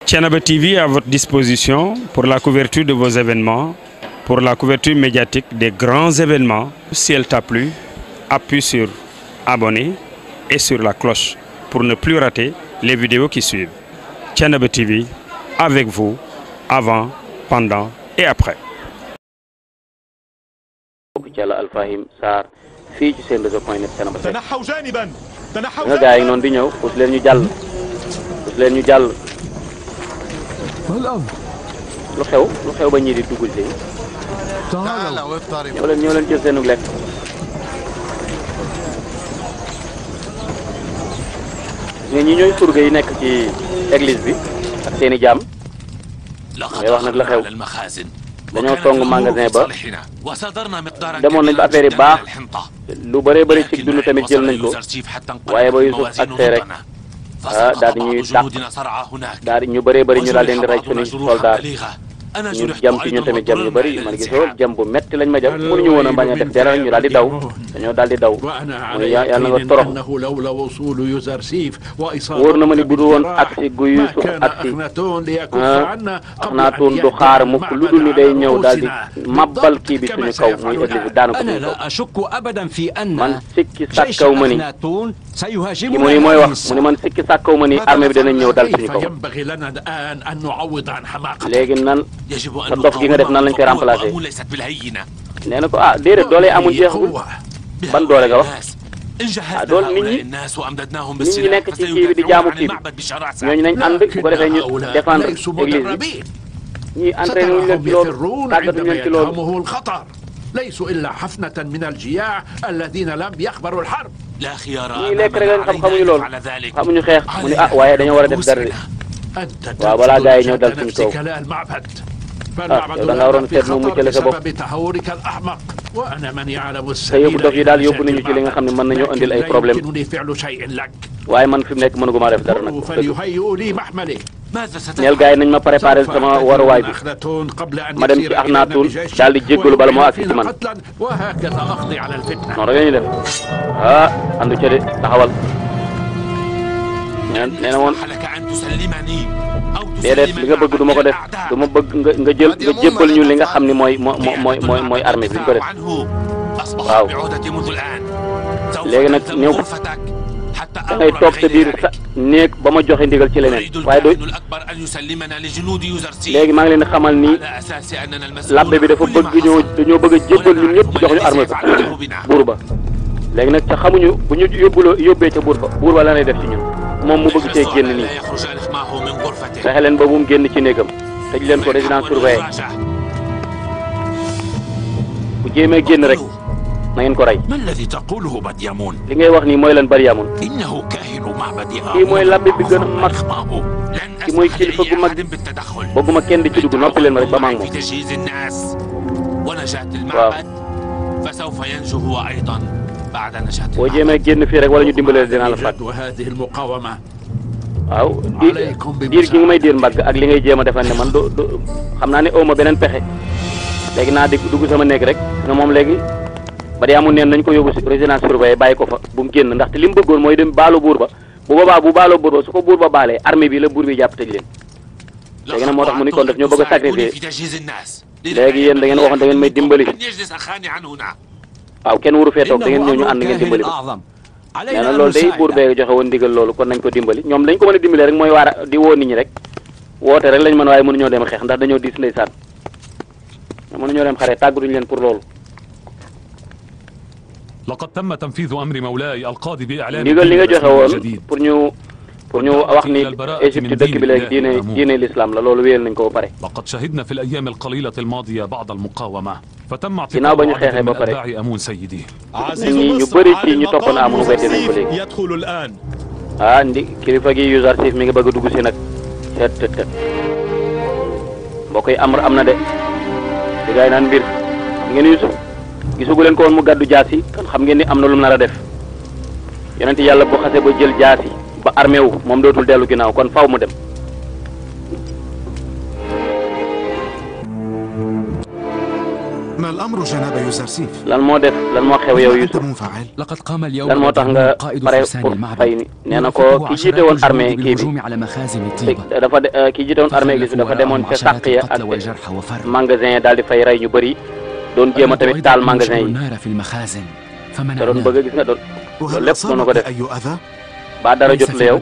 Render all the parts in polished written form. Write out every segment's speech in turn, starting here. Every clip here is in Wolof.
Thiénaba TV à votre disposition pour la couverture de vos événements, pour la couverture médiatique des grands événements. Si elle t'a plu, appuie sur abonner et sur la cloche pour ne plus rater les vidéos qui suivent. Thiénaba TV avec vous avant, pendant et après. Alfahim Sarr fii ci seen réseau point net Thiénaba Seck nga gaa yi noonu di ñëw pousse leen ñu jàll lu xew ba ñii di duggul si ñoo leen jël seenu lekk ñi ñooy surga yi nekk ci église bi ak seeni jaam ngay wax nag la xew dañoo song magasin ba demoon nañ ba affaire yi baax lu bëree bëri ci dund tamit jël nañ ko waaye ba Youssouf accès rek daal di ñuy dàq daal di ñu bëree bëri ñu daal leen di rey suñuy soldat ñu jam ci ñun tamit jam ñu bëri man gisoo jam bu metti lañ ma jam mënuñu woon a bañ a def dara ñu daal di daw dañoo daal di daw mu ne yàlla na nga torox wóor na ma ni bu dul woon agsi gu Yuusuf agsi Axnaatuun du xaar mukk lu dul ni day ñëw daal di mabbal kii bi suñu kaw muy église bi daanu ko suñu kaw man sikki sàkkaw ma ni ki mu ni mooy wax mu ni man sikki sàkkaw ma ni armée bi danañ ñëw dal suñu kaw léegi nan sa dof gi nga def nan lañ koy remplacer nee na ko déedéet doole amul jeexagul ban doole nga wax doole nit ñi nekk ci kii bi di jaamu kii bi ñooñu nañ ànd bu ko defee ñu défendre église bi ñii entraîné wuñ leen ci loolu tàggatuñ leen ci loolu ليسوا إلا حفنة من الجياع الذين لم يخبروا الحرب. ñii lekk rek lañ xam xamuñu loolu xamuñu xeex mu ne waaye dañoo war a def dara de waaw balaa gars yi ñëw dal suñu kaw yow da nga waroon seet nu muccale sa bopp te yóbbu dof yi daal yóbbu nañu ci li nga xam ne mën nañoo andil ay problème waaye man fi mu nekk mënuguma def dara nag ñeel gars yi nañ ma préparé sama waruwaay bi ma dem ci Axnaatuun daal di jéggalu bala moo agsi ci man noonu rek la ñuy def andu ca de taxawal nee na woon déedéet li nga bëgg du ma ko def du ma bëgg nga jébbal ñu li nga xam ni mooy armée bi ñu ko def waaw léegi nag ñëw da ngay toog sa biir sa néeg ba ma joxe ndigal ci leneen waaye doy léegi maa ngi leen di xamal ni labbe bi dafa bëgg dañoo bëgg a jébbal ñun ñëpp jox ñu armée ba buur ba léegi nag ca xamuñu bu ñu yóbbee ca buur ba la lay def ci ñun moom mu bëgg see génn nii fexe leen ba bu mu génn ci néegam tëj leen ko résidence surveillée bu jéemee génn rek na ngeen ko rey li ngay wax nii mooy lan Baryamun kii mooy labbe bi gën a mag kii mooy kilifa gu mag bëgguma kenn di ci dugg noppi leen ma rek ba maa ngi moom waaw boo jéemee génn fii rek wala ñu dimbalee dinaa la fàtt waaw diir gi nga may diir mbagg ak li ngay jéem a defal ne man du xam naa ne aw ma beneen pexe léegi naa di dugg sama néeg rek ne moom léegi ba dee amul neen nañ ko yóbbu si résidence surveillée bàyyi ko fa bu mu génn ndaxte li mu bëggoon mooy dem baalu buur ba bu boobaa bu baaloo buur ba su ko buur ba baalee armée bi la buur bi jàpp tëj leen léegi nag moo tax mu ni kon daf ñoo bëgg a sacrifier léegi yéen da ngeen waxoon da ngeen may dimbali waaw kenn waru fee toog da ngeen ñëw ñu ànd ngeen dimbali ko nee na loolu day buur bee joxe woon ndigal loolu kon nañ ko dimbali ñoom lañ ko mën a dimbali rek mooy waar di woo nit ñi rek woote rek lañ mën waaye mënuñoo dem xeex ndax dañoo diis ndeysaan mënuñoo dem xare tàggatuñ leen pour loolu لقد تم تنفيذ أمر مولاي القاضي بإعلان ndigal li nga joxe woon pour ñu wax ni Égypte dëkk bi léegi diine l'islam la loolu wéyal nañ ko ba pare لقد شهدنا في الأيام القليلة الماضية بعض المقاومة فتم ginnaaw ba ñu xeexee ba pare أتباع أمون سيدي ñu bëri ci ñu toppoon Amun weddi nañ ko léegi ndi kilifa gi Yuzarsif mi ngi bëgg a dugg si nag tet mbokk yi am na de di gaay naan mbir xam ngeen Yusuf gisugu leen ko woon mu gàddu jaasi kon xam ngeen ni am na lu mu nar a def yonent yàlla bu xase ba jël jaasi ba armé wu moom dootul dellu ginnaaw kon faw mu dem ما الأمر جناب يوزرسيف؟ lan moo def lan moo xew yow Youssouf لقد قام اليوم lan moo tax nga قائد pare فرسان pour المعبد fay ni nee na ko ki jiite woon armée kii بالهجوم على مخازن bi طيبة dafa ki jiite woon armée église bi dafa demoon ca sàq ya ak magasin yi daal di fay rey ñu bëri doon jéem a tamit taal magasin yi النار في المخازن da doon bëgg a gis nga doon loolu lépp doon na ko def أي أذى؟ ba dara jot la yow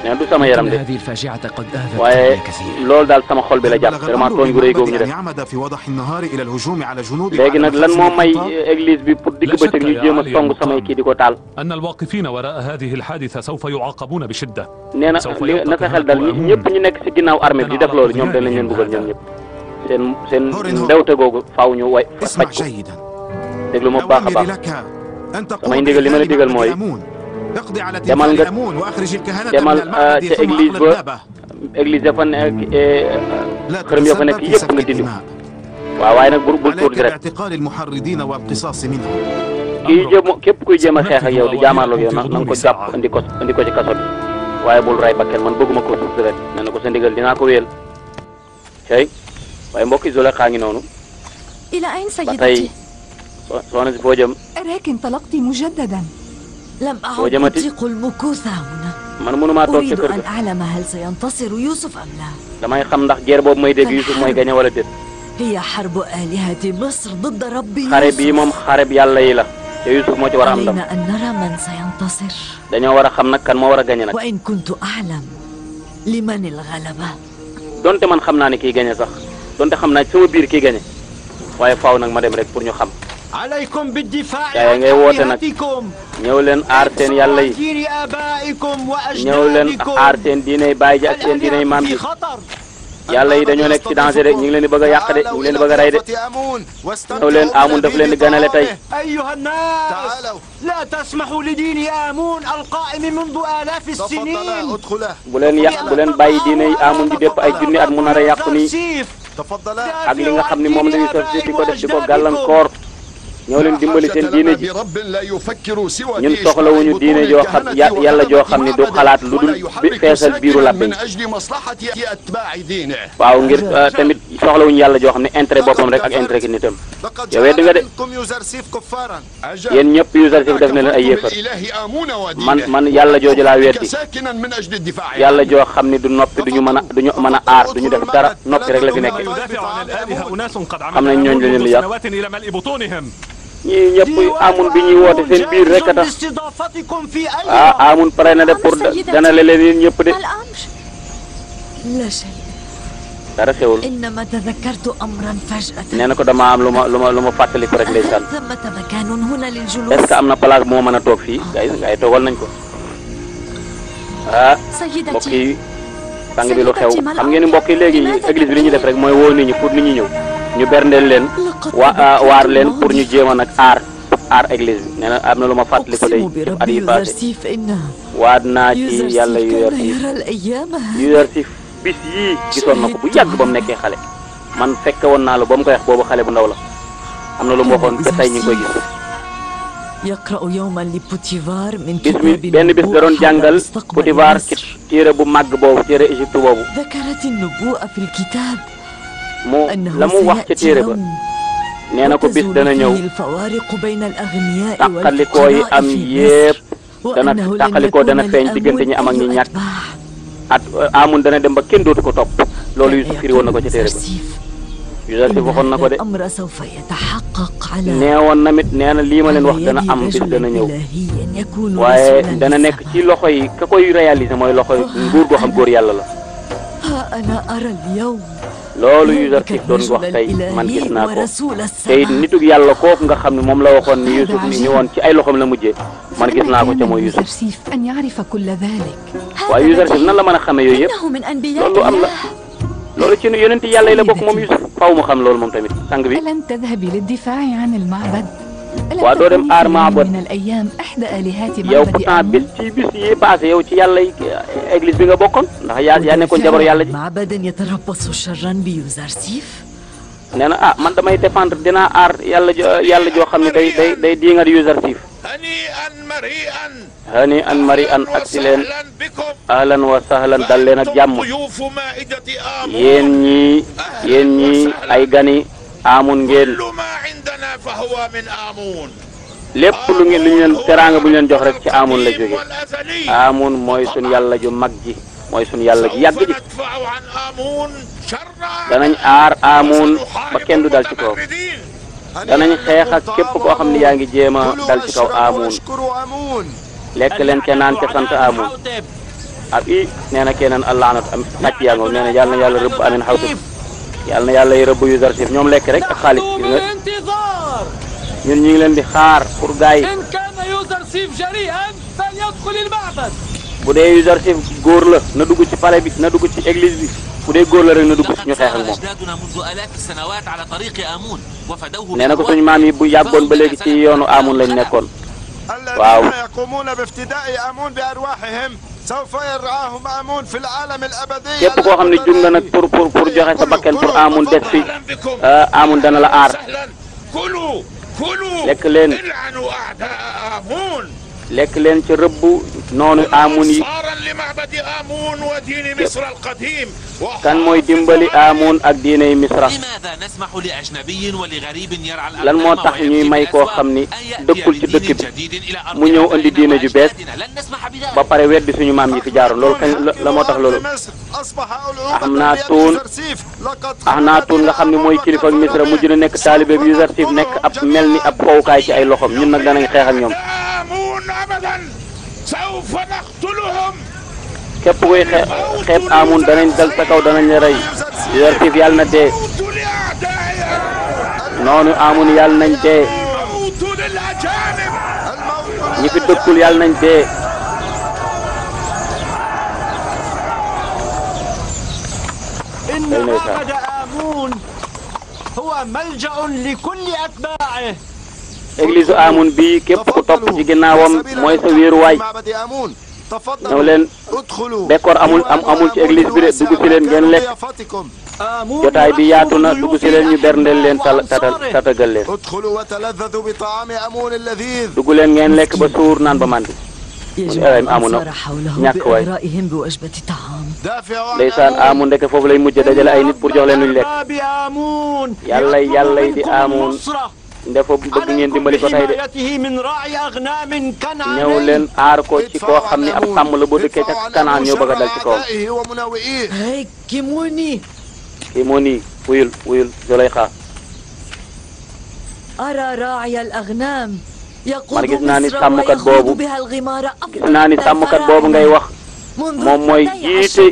nee na du sama yaram de هذه الفاجعة قد آذت waaye كثير loolu daal sama xol bi la jàpp vraiment tooñ gu rëy googu ñu أن def يعمد في وضح النهار إلى الهجوم على جنود léegi nag lan moo may église bi pour digg bëccëg ñu jéem a song samay kii di ko taal أن الواقفين وراء هذه الحادثة سوف يعاقبون بشدة nee na li na sa xel dal ñëpp ñu nekk si ginnaaw armée bi di def loolu ñoom danañ leen buggal ñoom ñëpp seen ndewte googu faaw ñu way اسمع faj ko جيدا déglu ma bu baax a أوامري baax لك أن damay تقوم ndigal li ma la digal mooy اقضي على demal تمثال nga أمون وأخرج الكهنة من demal المعبد ca ثم église أقلب ba بابه église ya fa nekk لا xërëm ya fa nekk تتسبب في yëpp سفك nga dindi ko الدماء waaw waaye nag bul tuur عليك direct باعتقال المحرضين والقصاص منهم kii jéem képp kuy jéem a xeex ak yow di jaamaarloog yow na nga ko jàpp indi ko ci kaso bi waaye bul ray bakken man bëgguma ko suuf direct nee na ko sa ndigal dinaa ko wéyal cey waaye mbokk isolé xaa ngi noonu إلى أين ba tey سيدتي؟ soxna si foo jëm أراك انطلقت مجددا. لم أعد وجمتي؟ أطيق المكوث هنا. man mënumaa toog ci أريد kër أن ga أعلم هل سينتصر يوسف أم لا. damay xam ndax guerre boobu may dégg Youssouf mooy gañe wala déet هي حرب آلهة مصر ضد رب xare bii moom يوسف. xare bi yàlla yi la te Youssouf moo ci war a am ndam علينا أن نرى من سينتصر. dañoo war a xam nag kan moo war a gañe nag وإن كنت أعلم لمن الغلبة. donte man xam naa ne kii gañe sax donte xam naa ci sama biir kii gañe waaye faaw nag ma dem rek pour ñu xam عليكم بالدفاع yaa عن ngay woote nag آلهتكم ñëw leen aar seen yàlla yi دين آبائكم ñëw leen وأجدادكم. aar seen diiney baay ji ak seen diiney maam الآلهة ji في خطر. yàlla yi dañoo nekk ci danger de ñu ngi leen di bëgg a yàq de ñu ngi leen di bëgg a rey de ñëw leen Amun daf leen di ganale tey أيها الناس لا تسمحوا لدين آمون القائم منذ آلاف السنين. bu leen bàyyi diiney Amun di dépp ay junni at mu nar a yàqu nii ak li nga xam ni moom la ñuy sos di ko def di ko gàllankoor ñoo leen dimbali seen diine ji ñun soxlawuñu diine joo xam yàlla joo xam ni du xalaat lu dul feesal biiru làbbe yi waaw ngir tamit soxlawuñu yàlla joo xam ne intérêt boppam rek ak intérêt ki nitam yow weddi nga de yéen ñëpp Yuzarsif def na leen ay yéefar man yàlla jooju laa weddi yàlla joo xam ni du noppi duñu mën a aar duñu def dara noppi rek la fi nekkee xam nañ ñooñu la leen di yàq ñii ñëpp Amun bi ñuy woote seen biir rek a tax Amun pare na de pour ganale leen yéen ñëpp de. ما الأمر؟ لا شيء. dara xewul إنما تذكرت أمرا فجأة. nee na ko dama am lu ma fàttali ko rek ndeysaan. هل ثمة مكان هنا للجلوس؟ est-ce que am na place moo mën a toog fii gars yi toogal nañ ko mbokk yi sang bi lu xew xam ngeen ni mbokk yi léegi église bi li ñuy def rek mooy woo nit ñi pour nit ñi ñëw ñu berndeel leen waar leen pour ñu jéem a nag aar église bi nee na am na lu ma fàttali ko day at yi passé waat naa ci yàlla Yuzarsif bis yii gisoon na ko bu yàgg ba mu nekkee xale man fekke woon naa la ba mu koy wax boobu xale bu ndaw la am na lu mu waxoon ba tey ñu ngi koy gis bis mi benn bis da doon jàngal Potifar ci téere bu màgg boobu téere Égypte boobu mu la mu wax ca téere ba nee na ko bis dana ñëw tàqalikoo yi am yépp tàqalikoo dana feeñ diggante ñi am ak ñi ñàkk at Amun dana dem ba kenn dootu ko topp loolu Yusuf firi woon na ko ca téere ba Yuzarsif waxoon na ko de neewoon na mit nee na lii ma leen wax dana am bis dana ñëw waaye dana nekk ci loxo yi ka koy réaliser mooy loxo nguur goo xam góor yàlla la loolu Yuzarsif doon wax tey man gis naa ko tey nitug yàlla kooku nga xam ne moom la waxoon ni Yusuf ni woon ci ay loxoom la mujjee man gis naa ko ca mooy Yusuf waaye Yuzarsif nan la mën a xamee yooyu yëpp loolu am la loolu ci yonent yàlla yi la bokk moom Yusuf faaw mu xam loolu moom tamit sang bi waa doo dem aar maabad yow pourtant bis yi passé yow ci yàlla yi église bi nga bokkoon ndax yaa nekkoon jabar yàlla ji nee na man damay défendre dinaa aar yàlla joo xam ne day diingat Yuzarsif hani an mari an ak si leen ahlan wa sahlan dal leen ak jàmm yéen ñii ay gani Amun ngeen lépp lu ngeen lu ñu leen teraanga bu ñu leen jox rek ci Amun la jóge Amun mooy suñu yàlla ju mag ji mooy suñu yàlla ju yàgg ji danañ aar Amun ba kenn du dal ci kaw danañ xeex ak képp koo xam ne yaa ngi jéem a dal ci kaw Amun lekk leen ca naan ca sant Amun ab i nee na keneen allaanatu am sàcc yaa nga nee na yàlla na yàlla rëbb amin xawtib yàlla na yàlla yi rëbb yu zarsif ñoom lekk rek ak xaalis gis nga ñun ñu ngi leen di xaar pour gars yi bu dee yu zarsif góor la na dugg ci palais bi na dugg ci église bi bu dee góor la rek na dugg ñu xeex ak moom nee na ko suñu maam yi bu yàggoon ba léegi ci yoonu Amun lañ nekkoon waaw képp koo xam ne jug nga nag pour joxe sa bakkan pour Amun des fi Amun dana la aar lekk leen ci rëbb noonu Amun yi kan mooy dimbali Amun ak diiney Misra lan moo tax ñuy may koo xam ni dëkkul ci dëkk bi mu ñëw indi diine ju bees ba pare weddi suñu maam yi fi jaaroon loolu kañ la moo tax loolu Axnaatuun nga xam ne mooy kilifa ak Misra mujj na nekk taalibe bi Yuzarsif nekk ab mel ni ab fowukaay ci ay loxoom ñun nag danañ xeex ak ñoom képp kuy xeeb Amun danañ dal sa kaw danañ la rey Yuzarsif yàlla na dee noonu Amun yàlla nañ dee ñi fi dëkkul yàlla nañ dee إن معبد آمون هو ملجأ لكل أتباعه église Amun bi képp ku topp ci ginnaawam mooy sa wéeruwaay ñëw leen décor amul ci église bi de dugg si leen ngeen lekk jotaay bi yaatu na dugg si leen ñu berndeel leen tatagal leen dugg leen ngeen lekk ba suur naan ba màndi Amun na ñàkk waay ndeysaan Amun ndeke foofu lay mujj dajale ay nit pour jox leen luñ lekk yàlla di Amun ndefa bëgg ngeen dimbali ko tey de ñëw leen aar ko ci koo xam ni ab sàmm la boo dëkkee ca Kanaan ñoo bëgg a dal ci kawam kii moo nii wuyul Zulayxa man gis naa ni sàmmkat boobu ngay wax moom mooy jiite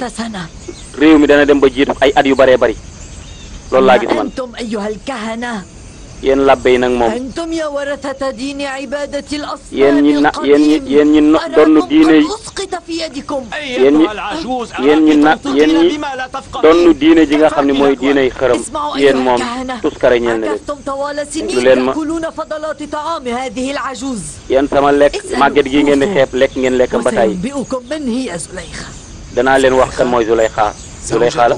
réew mi dana dem ba jiitu ay at yu bëree bëri loolu laa gis man yéen labbe yi nag moom yéen ñi donnu diine yi yéen ñi donnu diine ji nga xam ne mooy diine yi xërëm yéen moom tuskare ñeel na leen lu leen ma yéen sama lekk màgget gi ngeen di xeeb lekk ngeen lekk mbataay danaa leen wax kan mooy Zulayxa la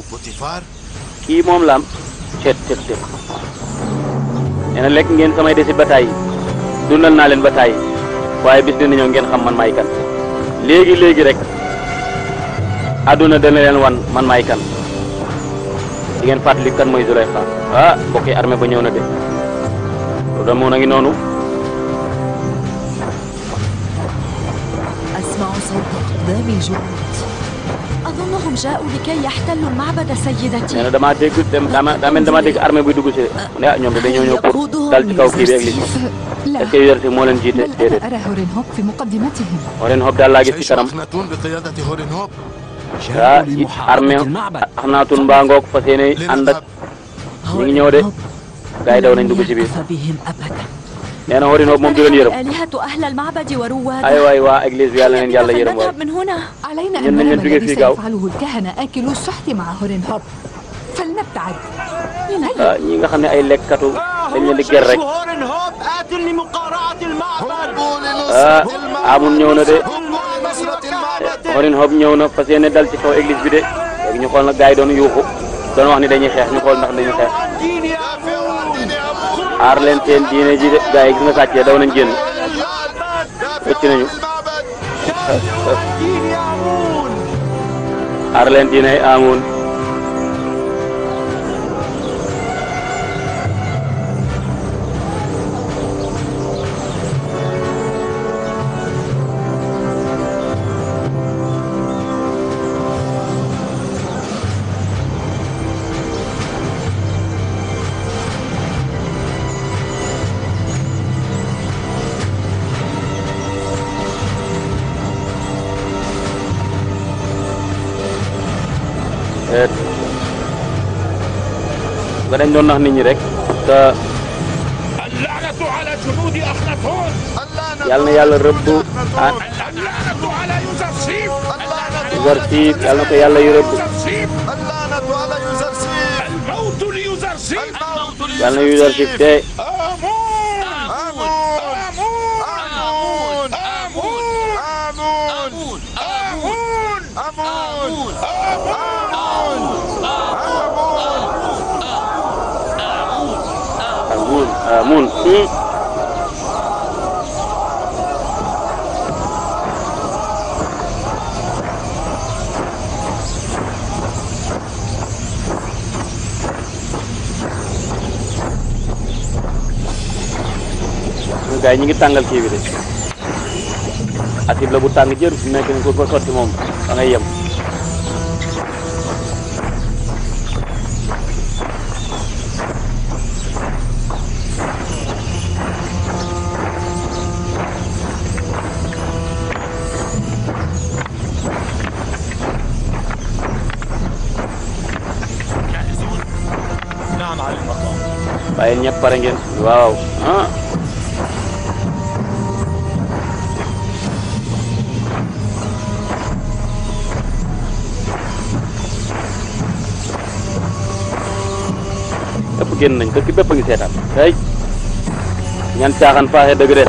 kii moom la am cet nee na lekk ngeen samay desi bataay dundal naa leen bataay waaye bis dina ñëw ngeen xam man maay kan léegi rek àdduna dana leen wan man maay kan di ngeen fàttali kan mooy Zulayxa mbokk yi armée ba ñëw na de loolu da moo na ngi noonu أظنهم جاءوا لكي يحتلوا المعبد سيدتي. nee na damaa dégg armée buy dugg si ne ñoom dañoo ñëw pour dal ci kaw kii bi église est-ce que Yuzarsif moo leen jiite déedéet. Horenhop daal laa gis ci kanam armée Axnaatuun mbaa ngoog fas yéene ànd ak ñu ngi ñëw de gars yi daw nañ dugg ci biir. nee na Horenhop moom du leen yërëm ay waay waa église bi yàlla leen yàlla yërëm waay ñun nañ leen jógee fii gaaw ñi nga xam ne ay lekkatu dañ leen di ger rek Amun ñëw na de Horenhop ñëw na fas yéene dal ci kaw église bi de léegi ñu xool nag gars yi doon yuuxu doon wax ni dañuy xeex ñu xool ndax dañuy xeex aar leen seen diine ji de gars yi gis nga sàccee daw nañ génn wëcc nañu aar leen diine Amun nga dañ doon nax nit ñi rek te yàlla na yàlla rëbb Yuzarsif yàlla na ko yàlla yu rëbb yàlla na Yuzarsif te amun gaay ñi ngi tàngal kii bi de atib la bu tàng jër fi nekk ni ko sotti moom da ngay yem bàyyi ñëpp pare ngeen waaw ah ëpp génn nañ dëkk bépp a ngi seetaan ay ñan caaxaan faaxe dëgg de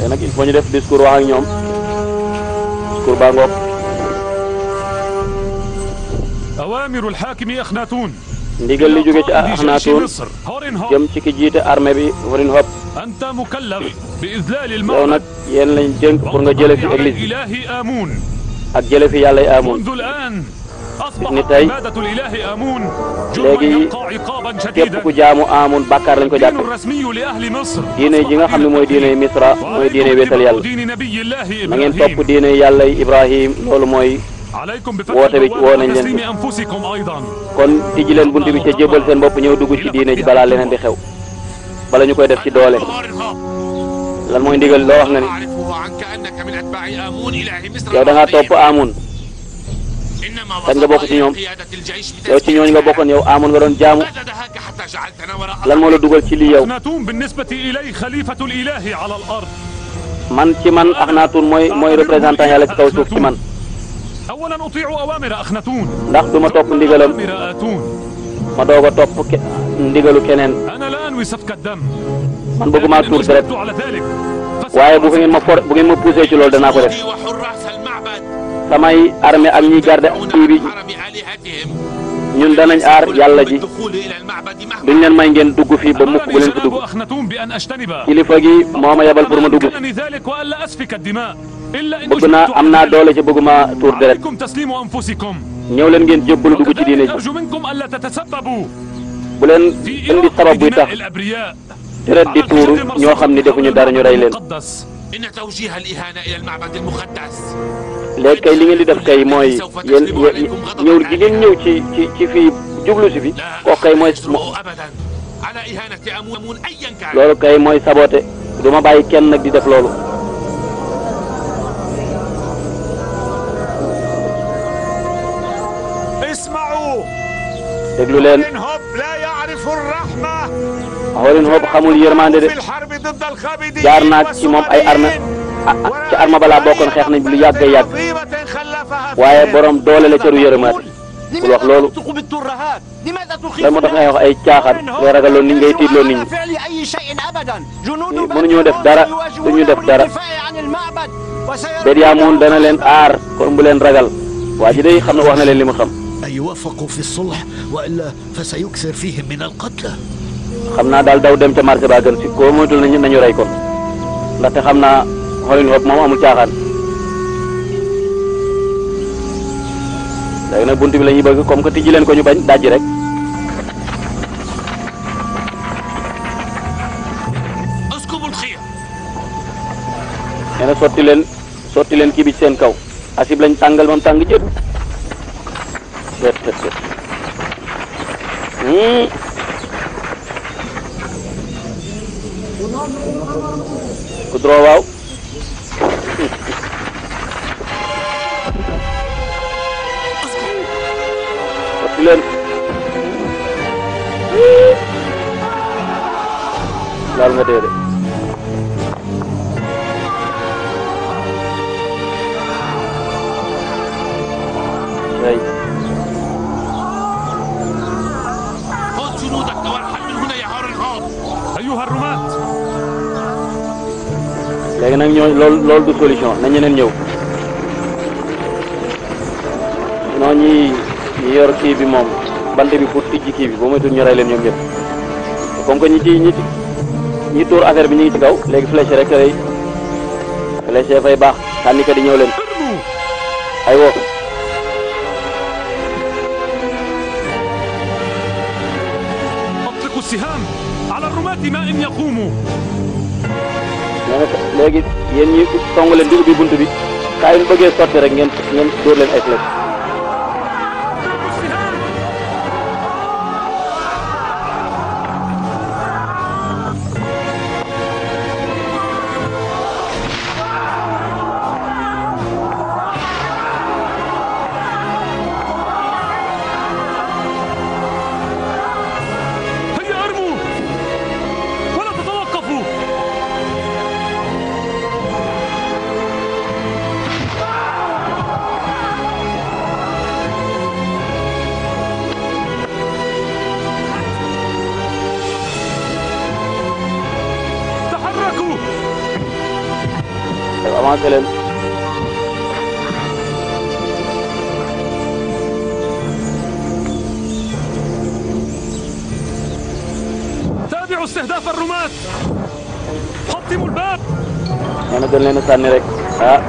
nag il faut ñu def discours wax ak ñoom discours baa ngoog أوامر الحاكم أخناتون ndigal li jóge ci Axnaatuun jëm ci ki jiite armée bi Warin Hop أنت مكلف بإذلال yow المعبد nag yéen lañ jënk pour nga jële fi église bi الإله آمون ak jële fi yàlla yi Amun منذ الآن أصبح ni tey عبادة الإله آمون جرما léegi يلقى عقابا képp شديدا ku jaamu Amun bàkkaar lañ ko الدين jàppe الرسمي لأهل مصر diine ji nga xam ne mooy diine Misra mooy diine wéetal yàlla دين نبي الله na ngeen topp إبراهيم diine yàlla yi Ibrahim loolu mooy عليكم بفتح woote bi woo الأبواب nañ leen وتسليم fi أنفسكم أيضا kon tijji leen bunt bi ca jébal seen bopp ñëw dugg ci diine ji balaa leneen di xew bala ñu koy def ci doole lan mooy ndigal loo wax nga ni yow da ngaa topp Amun kañ nga bokk ci ñoom yow ci ñooñu nga bokkoon yow Amun nga doon jaamu lan moo la dugal ci lii yow أخناتون بالنسبة إلي خليفة الإله على الأرض man ci man Axnaatuun mooy représentant yàlla ci kaw suuf ci man أولا أطيع أوامر أخناتون ndax du ma topp ndigalam أوامر آتون ma doog a topp ndigalu keneen أنا لا أنوي سفك الدم man bëgguma tuur deret أجبرت على ذلك waaye bu ngeen ma bu ngeen ma poussé ci loolu danaa ko def samay armée ak ñiy garde kii bi ñun danañ aar yàlla ji duñ leen may ngeen dugg fii ba mukk bu leen fi dugg أخناتون بأن أجتنب kilifa gi moo ma yebal pour ma dugg كأنني ذلك وألا أسفك الدماء إلا إن bëgg naa am naa doole ci bëgguma tuur deret عليكم تسليم أنفسكم ñëw leen ngeen jébbalu dugg ci diine ji أرجو منكم ألا تتسببوا bu leen في indi sabab buy tax دماء الأبرياء deret di tuuru ñoo xam ni defuñu dara ñu rey leen إن توجيه الإهانة إلى المعبد المقدس léegi kay li ngeen di def kay mooy yéen ñëw gi ngeen ñëw ci fii jublu si fi kooku kay mooy أبدا على إهانة آمون أيا كان loolu kay mooy saboté du ma bàyyi kenn nag di def loolu déglu leen Hourin Hope xamul yërmande de jaar naag ci moom ay arme ci arme balaa bokkoon xeex nañ lu yàgg yàgg waaye borom doole la cëru yërmaate bul wax loolu lan moo tax ngay wax ay caaxaan ngay ragaloon nit ngay tiitloo nit ñi mënuñoo def dara duñu def dara Bedyamoun dana leen aar kon bu leen ragal waa ji day xam ne wax na leen li mu xam. xam naa daal daw dem ca marché ba gën si koo moytul nañu rey kon ndaxte xam naa Hourin Hope moom amul caaxaan. léegi nag bunt bi la ñuy bëgg comme que tijji leen ko ñu bañ dajji rek. nee na sotti leen kii bi ci seen kaw asib lañ tàngal moom tàng jëpp. ku droit waaw. sotti leen. laal nga dee de. خذ جنودك وارحل من هنا يا هورن هوب أيها الرماة. léegi nag ñoo loolu du solution na ñeneen ñëw sinon ñi yor kii bi moom bant bi pour tijji kii bi ba moytuwul ñu rey leen ñoom ñëpp comme que ñi tuur affaire bi ñu ngi ci kaw léegi flèche rek lay flèche fay baax sànni ka di ñëw leen ay wo أطلقوا السهام على الرماة ما إن يقوموا. léegi yéen ñi song leen di ubbi bunt bi saa yu ñu bëggee sotti rek ngeen dóor leen ay flèche. avancé leen. تابعوا استهداف الرماة. حطموا الباب. nee na gën leen a sànni rek ah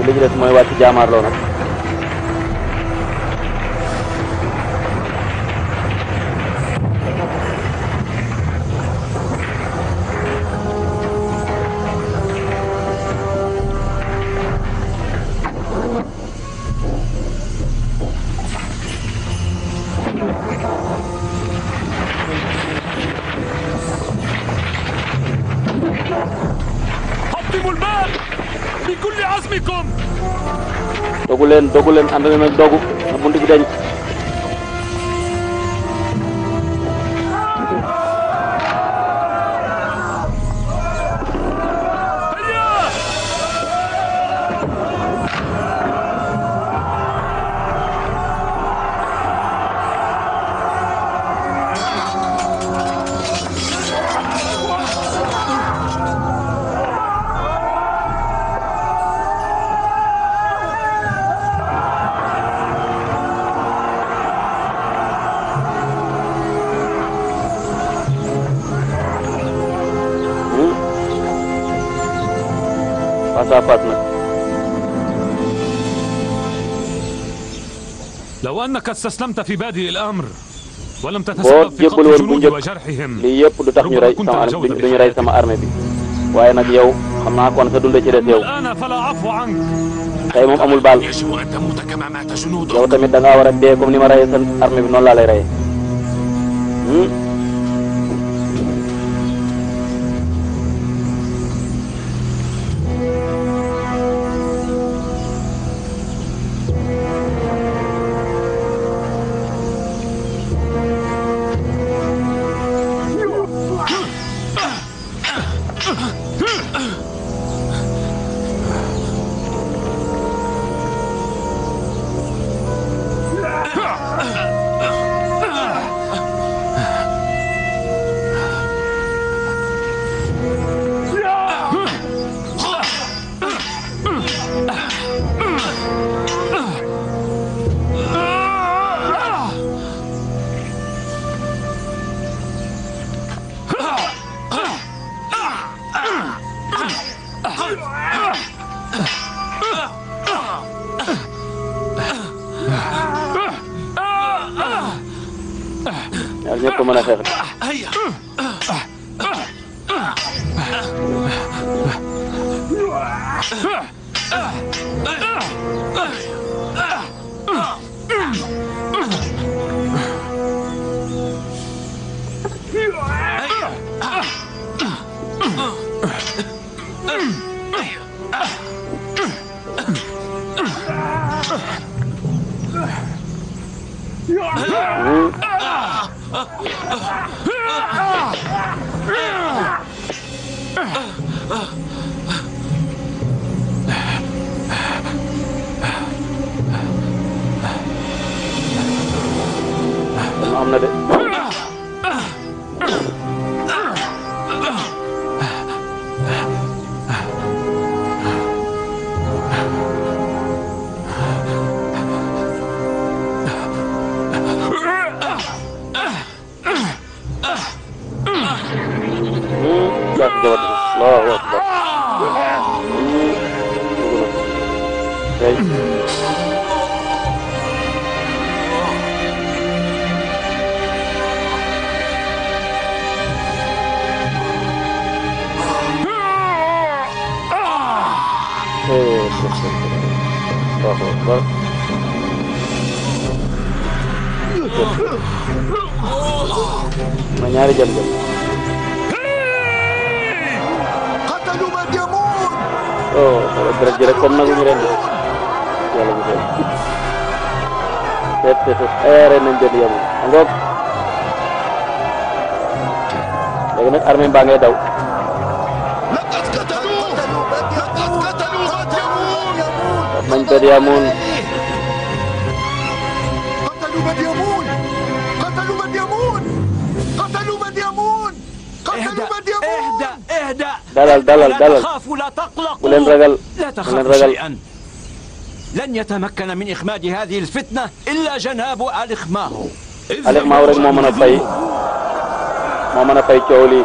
li ci des mooy wàcc jaamaarloo nag. dogu leen ànd leen ak dogu na bunt bi dañ. لو أنك استسلمت في بادئ الأمر ولم تتسبب في قتل الجنود وجرحهم كنت أرجوت sama armée bi waaye nag yow xam naa kon sa dund ci des yow الآن فلا عفو عنك tey moom amul baal yow tamit da ngaa war a dee comme ni ma reyee sa armée bi noonu laa lay reyee. ndax ñëpp mën a xeex. am na de. Allahu akbar. Ma ñaari jam-jam. قتلوا بديمون. Oh, dara rek comme nagu ñu ren de. Yàlla bu dee. Te ren nañ jël yam. Ngok. Léegi nag armée baa ngay daw. لقد قتلوا بديمون. Man Bedyamun. قتلوا بديمون. قتلوا بديمون. قتلوا بديمون. قتلوا بديمون. اهدأ. Dalal. لا تخافوا لا تقلقوا. Bu leen ragal. لا تخافوا شيئا. لن يتمكن من إخماد هذه الفتنة إلا جناب الإخماهو. الإخماهو rek moo mën a fay coow li.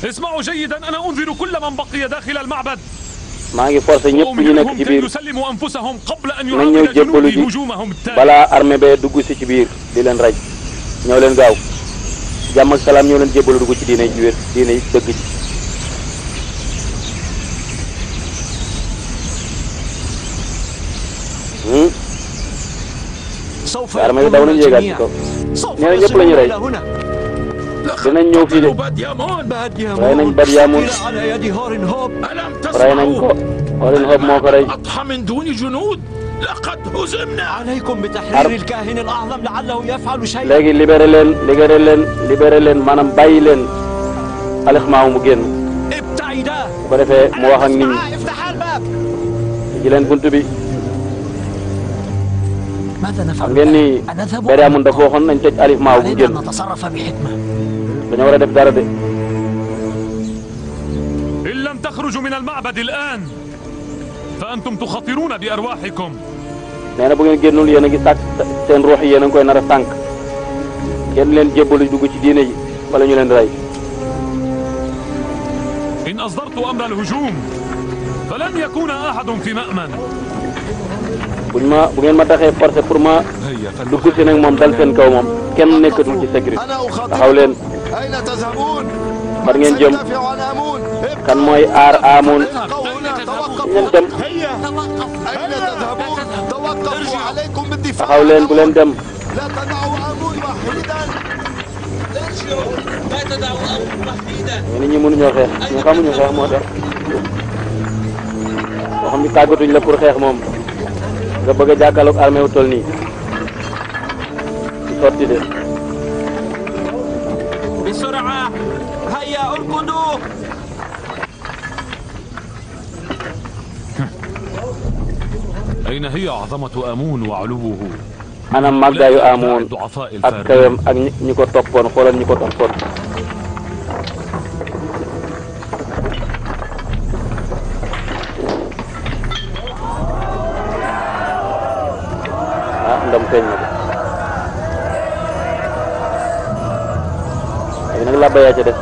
اسمعوا جيدا أنا أنذر كل من بقي داخل المعبد. maa ngi forcé ñëpp ñu nekk ci biir nañ ñëw jébbalu ji balaa armée bee dugg si ci biir di leen raj ñëw leen gaaw jàmm ak salaam ñëw leen jébbalu dugg ci diine ji wér diine ji dëgg ji. armée bi daw nañu yéegaat ci kaw nee na ñëpp la ñu rey dinañ ñëw fii de rey nañ Badyamun rey nañ ko Horin Hob moo ko rey. léegi libéré leen maanaam bàyyi leen Al-Ikhmaahu mu génn bu ko defee mu wax ak nit ñi ci leen bunt bi. xam ngeen ni Bedyamun dafa waxoon nañ tëj Al-Ikhmaahu bu génn dañoo war a def dara de. إن لم تخرجوا من المعبد الآن فأنتم تخاطرون بأرواحكم. nee na bu ngeen génnul yéen a ngi sàkk seen ruux yi yéen a ngi koy nar a sànq kenn leen jébbalu dugg ci diine ji wala ñu leen rey. إن أصدرت أمر الهجوم فلن يكون أحد في مأمن. bu ngeen ma taxee forcé pour ma dugg si nag moom dal seen kaw moom kenn nekkatul ci sécurité taxaw leen. fan ngeen jëm kan mooy aar Amun ngeen dem taxaw leen bu leen dem. ñenn ñi mënuñoo xeex ñu xamuñu xeex moo tax moo xam ni tàggatuñ la pour xeex moom nga bëgg a jàkkaarloog armée wu toll nii ci sotti de. بسرعة هيا اركضوا. أين هي عظمة آمون وعلوه؟ ana màggaayu Amun ak kawam ak ñi ko toppoon xoolal ñi ko toppoon. ah ndam feeñ na de. léegi nag làbba yaa ca des.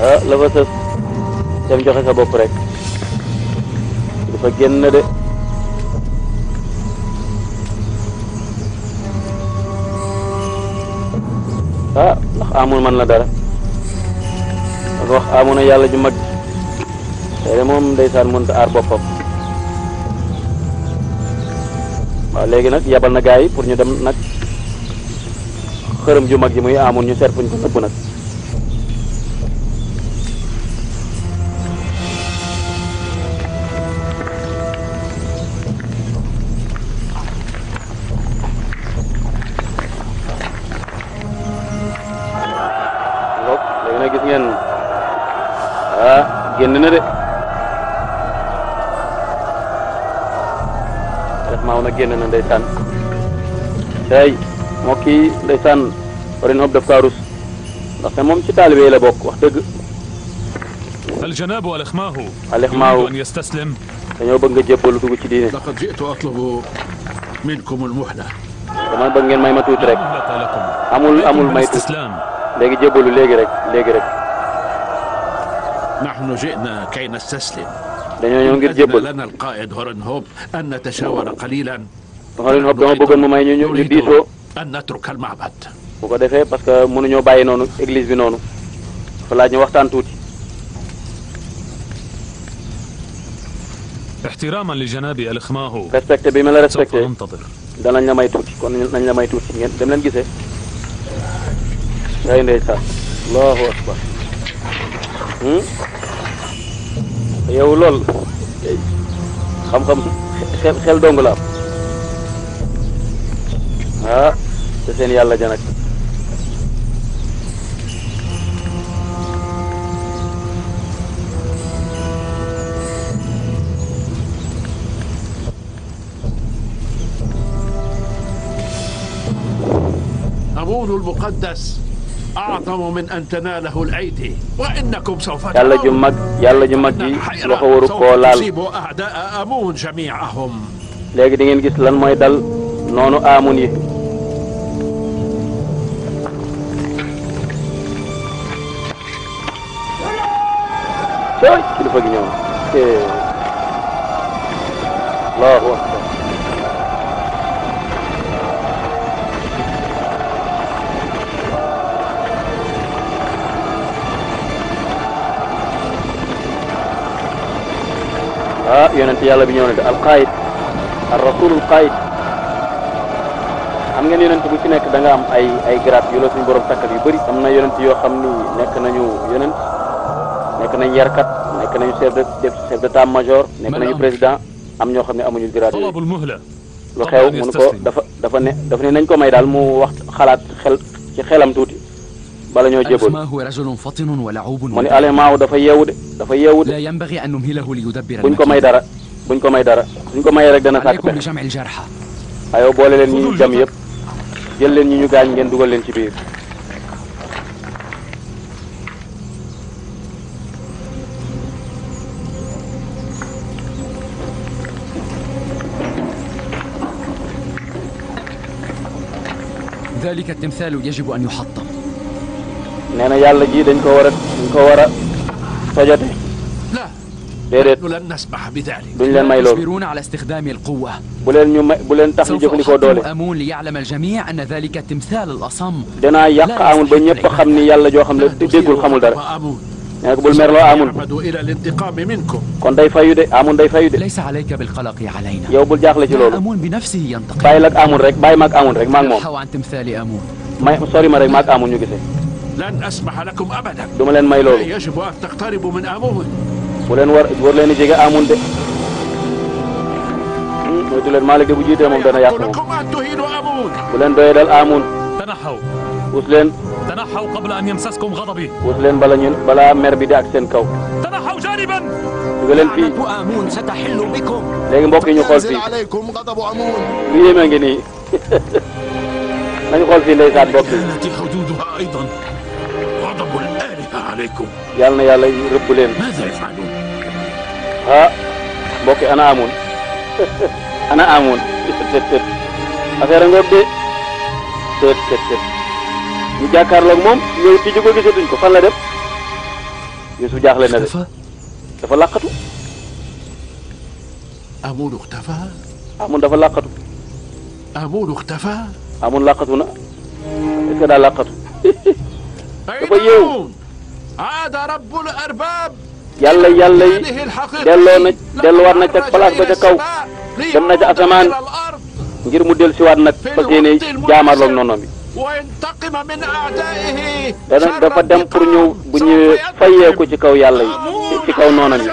ah la fa sës dem joxe sa bopp rek dafa génn de ah ndax amul man la dara dafa wax amoon na yàlla ju mag tey de moom ndeysaan mënta aar boppam waaw léegi nag yabal na gaa yi pour ñu dem nag xërëm ju mag ji muy amoon ñu seet fuñ ko nëbb nag léegi nag gis ngeen génn na de maaw na génn na ndeysaan tey moo kii ndeysaan warin xob daf kaa rus ndaxte moom ci taalibe la bokk wax dëgg الجناب والإخماه الإخماه أن يستسلم dañoo bëgg nga jébbalu dugg ci diine لقد جئت أطلب منكم المهلة dama bëgg ngeen may ma tuuti rek amul may tuuti léegi jébbalu léegi rek نحن جئنا كي نستسلم dañoo ñëw ngir jébbal لنا القائد هورنهوب أن نتشاور قليلا Hornhob dama bëggoon mu may ñu diisoo أن نترك المعبد bu ko defee parce que mënuñoo bàyyi noonu église bi noonu fa laaj ñu waxtaan tuuti احتراما لجناب الإخماه respecté bi ma la respecté سوف ننتظر danañ la may tuuti kon nañ la may tuuti ngeen dem leen gisee ngay ndeysaan allahu akbar yow lool xam-xam xel dong la am ah te seen yàlla ja nag أمون المقدس أعظم من أن تناله الأيدي وإنكم سوف yàlla ju mag ji loxo waru koo laal تصيب أعداء أمون جميعهم léegi di ngeen gis lan mooy dal noonu amun yi cooy kilifa gi ñëw allahu akbar yonent yàlla bi ñëw na de alqaayid ar rasulul qaayid xam ngeen yonent bu ci nekk da nga am ay grade yu la suñu borom takkal yu bëri am na yonent yoo xam ni nekk nañu yonent nekk nañ yarkat nekk nañu chef d'état major nekk nañu président am ñoo xam ne amuñu grade yooyu lu xew mun ko dafa ne nañ ko may daal mu wax xalaat ci xelam tuuti bala ñoo jébal mu ne Aliouma dafa yeewu de buñ ko may dara suñ ko mayee rek dana sàkk pexe ayoo boole leen ñi ñu jam yëpp jël leen ñi ñu gaañ ngeen dugal leen ci biir ذلك التمثال يجب أن يحطم nee na yàlla ji dañ ko war a tojate déedéet duñ leen may loolu يصبرون على استخدام القوة bu leen tax ñu jëfandikoo doole أمون ليعلم الجميع أن ذلك التمثال الأصم danaa yàq Amun ba ñëpp xam ni yàlla joo xam ne déggul xamul dara nee na ko bul merloo Amun kon day fayu de Amun day fayu de ليس عليك بالقلق علينا yow bul jaaxle ci loolu أمون بنفسه ينتقم bàyyil ak Amun rek bàyyi ma ak Amun rek maa ngi moom عن تمثال أمون may sori ma rek maa ak Amun ñu gisee لن أسمح لكم أبدا du ma leen may loolu يجب أن تقتربوا من أمون bu leen war leen a jege Amun de moytu leen Malick de bu jiitee moom dana yàq moom bu leen doyee dal Amun تنحوا us leen تنحوا قبل أن يمسسكم غضبي us leen balaa mer bi di ak seen kaw تنحوا جانبا duga leen fii آمون ستحل بكم léegi mbokk yi ñu xool fii عليكم غضب أمون lu yéeme ngi nii nañu xool fii ndeysaan mbokk yi كانت حدودها أيضا غضب الآلهة عليكم yàlla na yàlla rëbb leen ماذا يفعلون ah mbokk yi ana Amun ana Amun tët affaire ngoog de tët ñu jàkkaarloog moom ñëw tijji ko gisatuñ ko fan la dem Yuusuf jaaxle na de dafa làqatu. آمون اختفى. Amun dafa làqatu. آمون اختفى. Amun làqatu na est-ce que daa làqatu. dafa yeewu. عاد رب الأرباب. yàlla yi delluwaat na ca place ba ca kaw dem na ca asamaan ngir mu dellusiwaat nag fas yéene jaamarloog noonu bi. dafa dem pour ñëw bu ñëwee fayeeku ci kaw yàlla yi ci kaw noonam yi.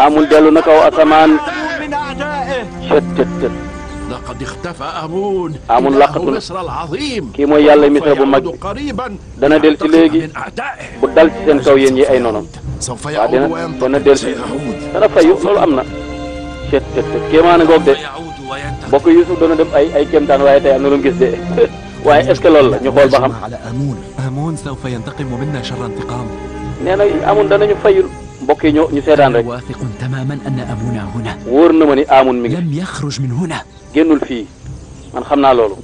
Amun dellu na kaw asamaan cët. Amun laqatu na kii mooy yàlla Misra bu mag dana del si léegi bu dal ci seen kaw yéen yi ay noonam. waaw dana del si dana fayu loolu am na cët kéemaan ngoog de bokk Yuusuf doona dem ay kéemtaan waaye tey am na lu mu gis de waaye est-ce que loolu la ñu xool ba xam. nee na Amun danañu fayul mbokk yi ñu seetaan rek wóor na ma ni Amun mi ngi génnul fii man xam naa loolu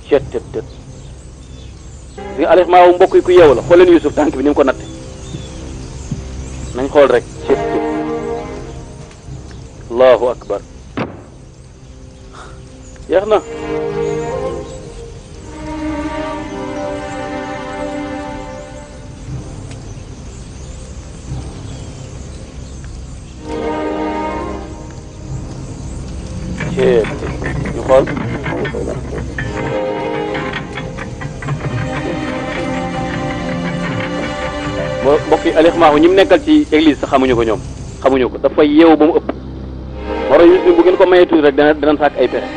cët bi Alioune maa wu mbokk yi ku yeewu la xool leen Yuusuf tànk bi ni mu ko natte nañ xool rek cët allahu akbar yeex na ñu xool mbokk yi Alioune Maahu ñi mu nekkal ci église sax xamuñu ko ñoom xamuñu ko dafa yeewu ba mu ëpp moro Yuusuf bu ngeen ko mayee tuuti rek dana sàkk ay pexe.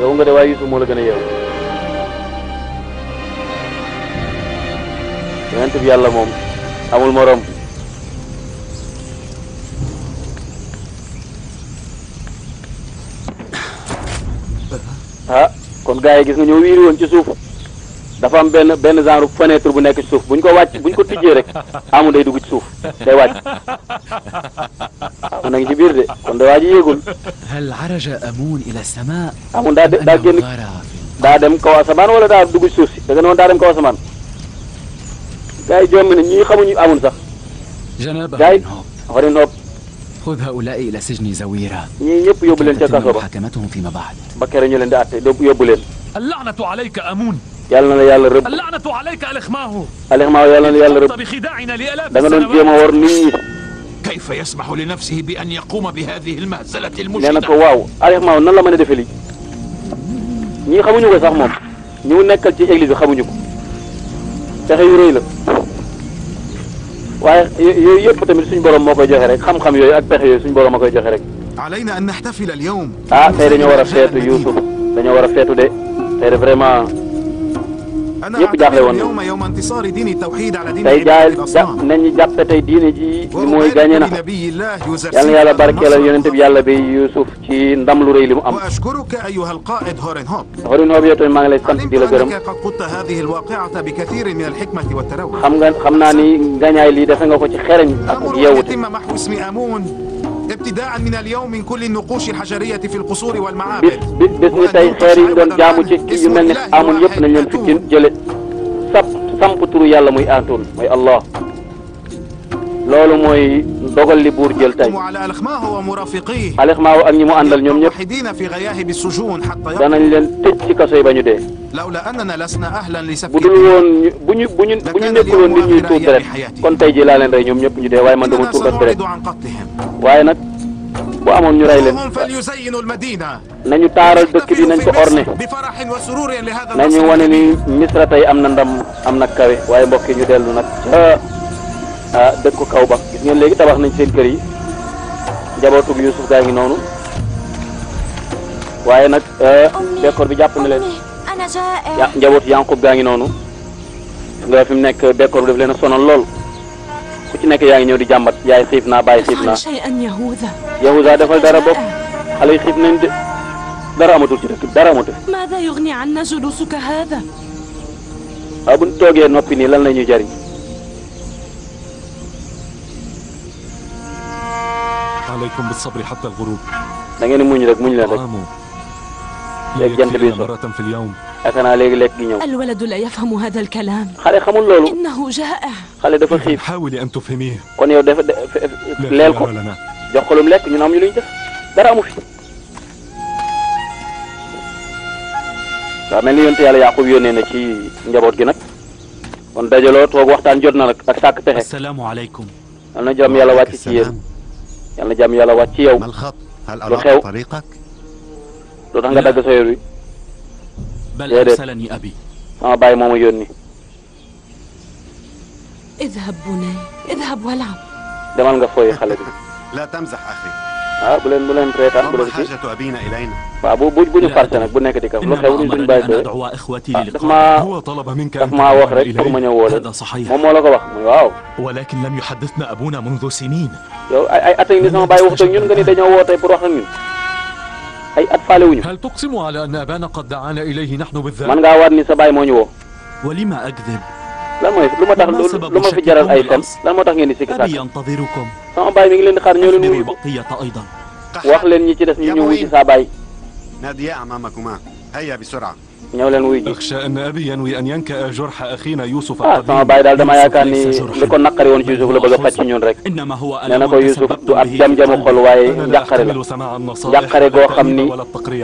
yow nga de waaye Yuusuf moo la gën a yeewu yonent bi yàlla moom amul morom. kon gars yi gis nga ñoo wiiri woon ci suuf dafa am benn genre fenêtre bu nekk ci suuf buñ ko tijjee rek Amun day dugg ci suuf day wàcc Amun a ngi ci biir de kon de waa ji yéegul. Amun daa génn daa dem kaw asamaan wala daa dugg ci suuf si da nga noonu daa dem kaw asamaan gars yi jommi ne ñii xamuñu Amun sax gars yi xorin nopp ñii ñëpp yóbbu leen ca kaso ba kere ñu leen di àtte yóbbu leen. yàlla na la yàlla rëbb. Alioune Maahu yàlla na la yàlla rëbb da nga doon jéem a war nit ñi. nee na ko waaw Alioune Maahu nan la mën a defee lii ñii xamuñu ko sax moom ñu nekkal ci église bi xamuñu ko pexe yu rëy la waaye yooyu yëpp tamit suñu borom moo koy joxe rek xam-xam yooyu ak pexe yooyu suñu borom moo koy joxe rek. tey dañoo war a feetu Yuusuf dañoo war a feetu de tey de vraiment ñëpp jaaxle woon tey nañu jàppe tey diine ji mooy gagné na yal na yàlla barkeelal yonent bi yàlla bi Yuusuf ci ndam lu rëy li mu am. Horin Hope yow tamit maa ngi lay sant di la gërëm xam naa ni ngañaay lii defe nga ko ci xereñ ak yeewute. ابتداء من اليوم من كل النقوش الحجرية في القصور والمعابد. bés ni tey xeer yi ñu doon jaamu ci yu mel ne Amun yëpp nañ leen fi jële samp turu yàlla muy Atoun mooy Allah loolu mooy dogal li buur jël tey. Alioune Maahu ak ñi mu àndal ñoom ñëpp danañ leen tëj ci kaso yi ba ñu dee. bu dul woon bu ñu nekkul woon nit ñuy tuur deret kon tey jii laa leen rey ñoom ñëpp ñu dee waaye man dama tuur deret waaye nag bu amoon ñu rey leen nañu taaral dëkk bi nañ ko orné nañu wane ni Misra tey am na ndam am na kawe waaye mbokk yi ñu dellu nag ca dëkku kaw ba gis ngeen léegi tabax nañ seen kër yi njabootug Yuusuf gaa ngi noonu waaye nag bekkoor bi jàpp na leen njabootu Yanqub gaa ngi noonu nga fi mu nekk bekkoor bi daf leen a sonal lool ku ci nekk yaa ngi ñëw di jàmbat yaay xiif naa bàyyi xiif naa Yahuda defal dara bopp xale yi xiif nañ de dara amatul ci dëkk bi dara amatul. waaw bu ñu toogee noppi nii lan la ñuy jariñ عليكم بالصبر حتى الغروب. da ngeen muñ rek muñ leen rek. léegi jant bi so. yaakaar naa léegi lekk gi ñëw. الولد لا يفهم هذا الكلام. xale xamul loolu. إنه جائع. xale dafa xiif. حاولي أن تفهميه. kon yow dafa leel ko jox ko lu mu lekk ñun amuñu luñ def dara amu fi. waaw mel ni yonent yàlla Yaaqub yónnee na ci njaboot gi nag kon dajaloo toog waxtaan jot na nag ak sàkk pexe. assalaamu aleykum. yal na jàmm yàlla wàcc ci yéen. yal na jàmm yàlla wàcc ci yow. lu xew lu tax nga dagg sa yor wi. bal arsalani abi. sama baay moo ma yónni. اذهب بني اذهب والعب. demal nga fooy xale bi. لا تمزح أخي. bu leen reetaan bu leen حاجة أبينا إلينا. waaw bu ñu farce nag bu nekk di kaf lu xew ni suñu bàyyi daf maa wax rek pour ma ñëw woo leen moom moo la ko wax muy waaw. ولكن لم يحدثنا أبونا منذ سنين. yow ay at ni sama bàyyi waxtu ak ñun nga ni dañoo woo tey pour wax ak ñun ay at faale wuñu. هل تقسم على أن أبانا قد دعانا إليه نحن بالذات؟ man ngaa waat ni sa bàyyi moo ñu woo. ولما أكذب؟ lan mooy lu ma tax lu ma fi jaral ay fen lan moo tax ngeen di sikki sàkk. sama bàyyi mi ngi leen di xaar ñoo leen wuyu wax leen ñi ci des ñu ñëw wuyu ci saa bàyyi. ناديا أمامكما هيا بسرعة. ñëw leen wuyu ji. أخشى أن أبي ينوي أن ينكأ جرح أخينا يوسف. sama bàyyi daal dama yaakaar ni li ko naqari woon ci Youssouf la bëgg a faj ci ñun rek. nee na ko Youssouf du ab jam-jamu xol waaye njàqare la njàqare goo xam ni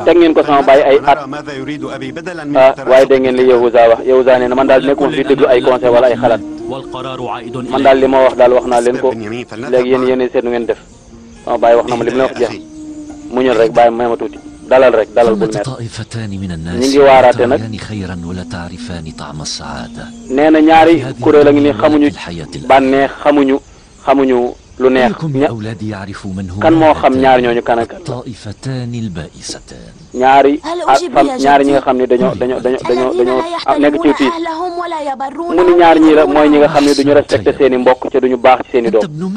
teg ngeen ko sama bàyyi ay at. waaye dégg ngeen li Yahuza wax Yahuza nee na man daal nekkuma fi déglu ay conseil wala ay xalaat man daal li ma wax daal wax naa leen ko léegi yéen seet nu ngeen def sama bàyyi wax na ma li mu leen wax jeex muñal rek bàyyi may ma tuuti. dalal rek dalal bul meer ñi ngi waaraate nag nee na ñaari kuréel a ngi ni xamuñu bànneex xamuñu lu neex kan moo xam ñaari ñooñu kan ak ñaari ñi nga xam ne dañoo nekk ci tiis mu ni ñaar ñii la mooy ñi nga xam ne duñu respecté seen i mbokk te duñu baax ci seen i doom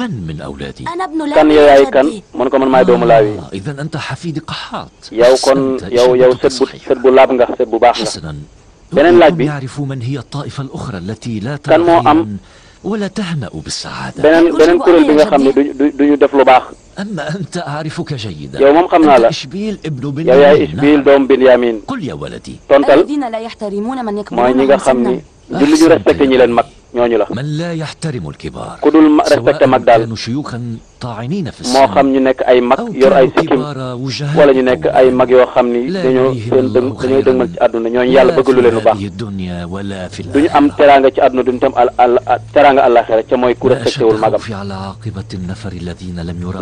kan yow yaay kan mun ko man maay doomu laawi yow kon yow sët bu laab nga sët bu baax nga beneen laaj bi kan moo am ولا تهنأ بالسعادة. beneen kuréel bi nga xam ne duñu def lu baax. أما أنت أعرفك جيدا. yow moom xam naa la. إشبيل ابن yow yaay Isbiil doom Binyamin. قل يا ولدي. tontal الذين لا يحترمون من يكبرون mooy ñi nga xam ni du lu ñu respecté ñi leen mag ñooñu la. من لا يحترم الكبار. ku dul respecté mag daal. كانوا شيوخا طاعنين في السن. moo xam ñu nekk ay mag yor ay sikkim wala ñu nekk ay mag yoo xam ni dañoo dëgmal ci àdduna ñooñu yàlla bëgg lu leen lu baax. duñu am teraanga ci àdduna duñu tam teraanga àllaaxira ca mooy ku respecté wul magam.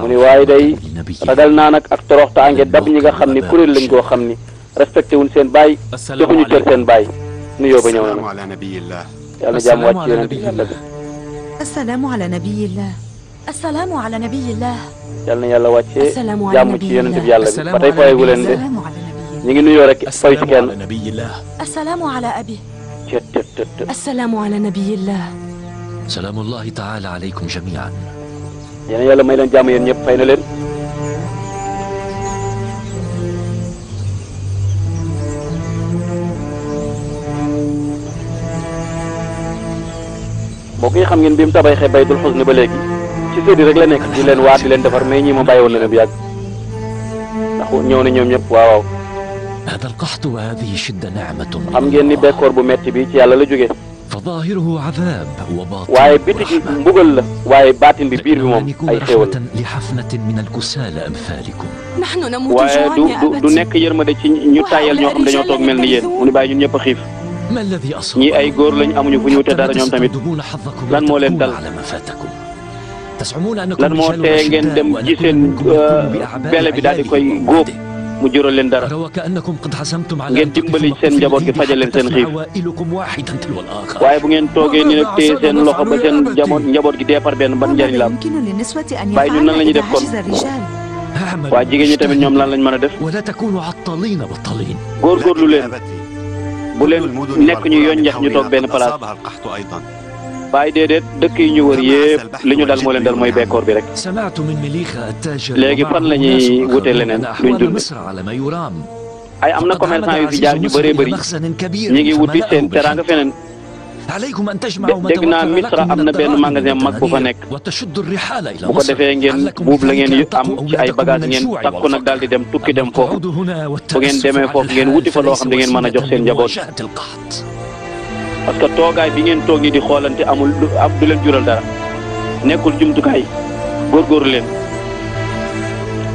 mu ni waaye day ragal naa nag ak toroxtaange dab ñi nga xam ni kuréel lañ koo xam ni respecté wuñ seen baay joxuñu cër seen baay nuyoo ba ñëw na nag yàlla jàmm wàcc ci yonent yàlla bi. السلام على نبي الله. السلام على نبي الله. yàlla na yàlla wàccee jàmm ci yonent bi yàlla bi ba tey fayagu leen de ñu ngi nuyoo rek fay ci kenn. السلام على أبي. السلام على نبي الله. سلام الله تعالى عليكم جميعا. yéen yàlla may leen jàmm yéen ñëpp fay na leen. mbokk yi xam ngeen bi mu tabaxee baytul xusni ba léegi ci séddi rek la nekk di leen waat di leen defar mais ñii ma bàyyi woon na leen bu yàgg ndax ñëw na ñoom ñëpp waaw. هذا القحط وهذه الشدة نعمة. xam ngeen ni bekkoor bu metti bi ci yàlla la jógee. فظاهره عذاب وباطن. waaye biti gi mbugal la waaye baatin bi biir bi moom ay xéewal. لحفنة من الكسالى أمثالكم. نحن نموت waaye جوعا يا أبتي. du nekk yërmande ci ñu tayal ñoo xam dañoo toog mel ni yéen mu ni bàyyi ñun ñëpp a xiif. ما الذي أصاب؟ ñii ay góor lañ amuñu fu ñu wute dara ñoom tamit lan moo leen dal lan moo tee ngeen dem ji seen bele bi daal di koy góob mu jural leen dara ngeen dimbali seen njaboot gi fajal leen seen xiif waaye bu ngeen toogee ni nag téye seen loxo ba seen njaboot gi dee par benn ban njëriñ la am bàyyi ñun nan la ñuy def kon waa jigéen ñi tamit ñoom lan lañ mën a def góorgóorlu leen bu leen nekk ñu yoon njax ñu toog benn place bàyyi déedéet dëkk yi ñu wër yëpp li ñu dal moo leen dal mooy bekkoor bi rek léegi fan la ñuy wute leneen luñ dund ay am na commerçant yu fi jaar ñu bëree bëri ñi ngi wuti seen teraanga feneen dégg naa Misra am na benn magasin mag bu fa nekk bu ko defee ngeen buub la ngeen am ci ay bagages ngeen takku nag daal di dem tukki dem foofu bu ngeen demee foofu ngeen wuti fa loo xam da ngeen mën a jox seen njaboot parce que toogaay bi ngeen toog yi di xoolante amul du leen jural dara nekkul jumtukaay góorgóorlu leen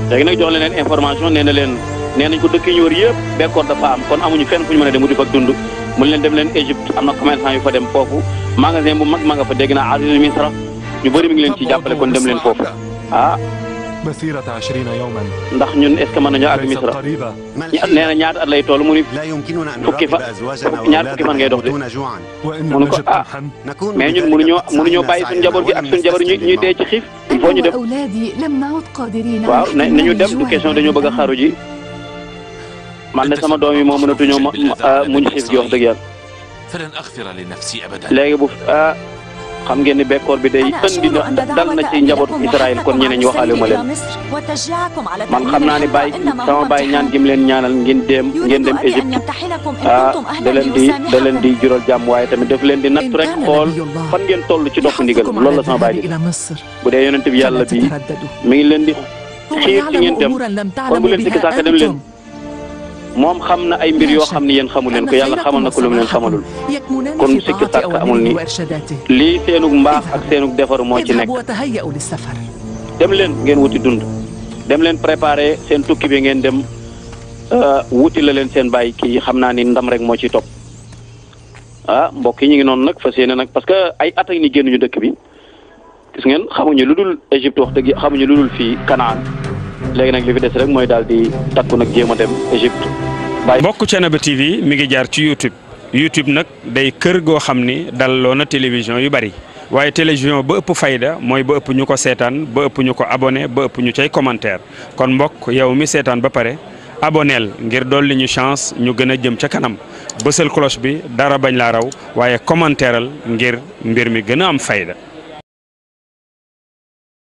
léegi nag jox leen information nee nañ ko dëkk yi ñu wër yëpp bekkoor dafa am kon amuñu fenn fu ñu mën a dem wuti fa dund mu leen dem leen Égypte am na commerçant yu fa dem foofu magasin bu mag ma nga fa dégg naa Aziz Misra ñu bëri mi ngi leen ci jàppale kon dem leen foofu ah ndax ñun est ce que mën nañoo àgg Misra nee na ñaata at lay toll mu ni fukki fan ngay dox de mënu ko ah mais ñun mënuñoo bàyyi suñu njaboot gi ak suñu jabar ñuy dee ci xiif il faut ñu dem waaw nañu dem du question dañoo bëgg a xaru ji man de sama doom yi moo mënatuñoo muñ xiif gi wax dëgg yàlla léegi bu xam ngeen ni bekkoor bi day indi dal na ci njabootu Israël kon ñeneen ñi waxaale ma leen man xam naa ne sama baay ñaan gi mu leen ñaanal ngeen dem Égypte da leen di jural jàmm waaye tamit daf leen di natt rek xool fan ngeen toll ci dox ndigal loolu la sama baay di bu dee yonent bi yàlla bi mi ngi leen di xiir ci ngeen dem kon bu leen sikki sàkk dem leen moom xam na ay mbir yoo xam ne yéen xamu leen ko yàlla xamal na ko lu mu leen xamalul kon sikki sàkk amul ni lii seenug mbaax ak seenug defaru moo ci nekk dem leen ngeen wuti dund dem leen préparer seen tukki bi ngeen dem wuti la leen seen bàyyi kii xam naa ni ndam rek moo ci topp ah mbokk yi ñu ngi noonu nag fas yéene nag parce que ay at ak ni génnuñu dëkk bi gis ngeen xamuñu lu dul Égypte wax dëgg xamuñu lu dul fii Kanaan léegi nag li fi des rek mooy daal di takku nag jéem a dem Égypte. mbokk Thiénaba TV mi ngi jaar ci YouTube nag day kër goo xam ni dalloo na télévision yu bari waaye télévision ba ëpp fayda mooy ba ëpp ñu ko seetaan ba ëpp ñu ko abonné ba ëpp ñu cay commentaire kon mbokk yow mi seetaan ba pare aboneel ngir dolli ñu chance ñu gën a jëm ca kanam bësal cloche bi dara bañ laa raw waaye commentaireal ngir mbir mi gën a am fayda.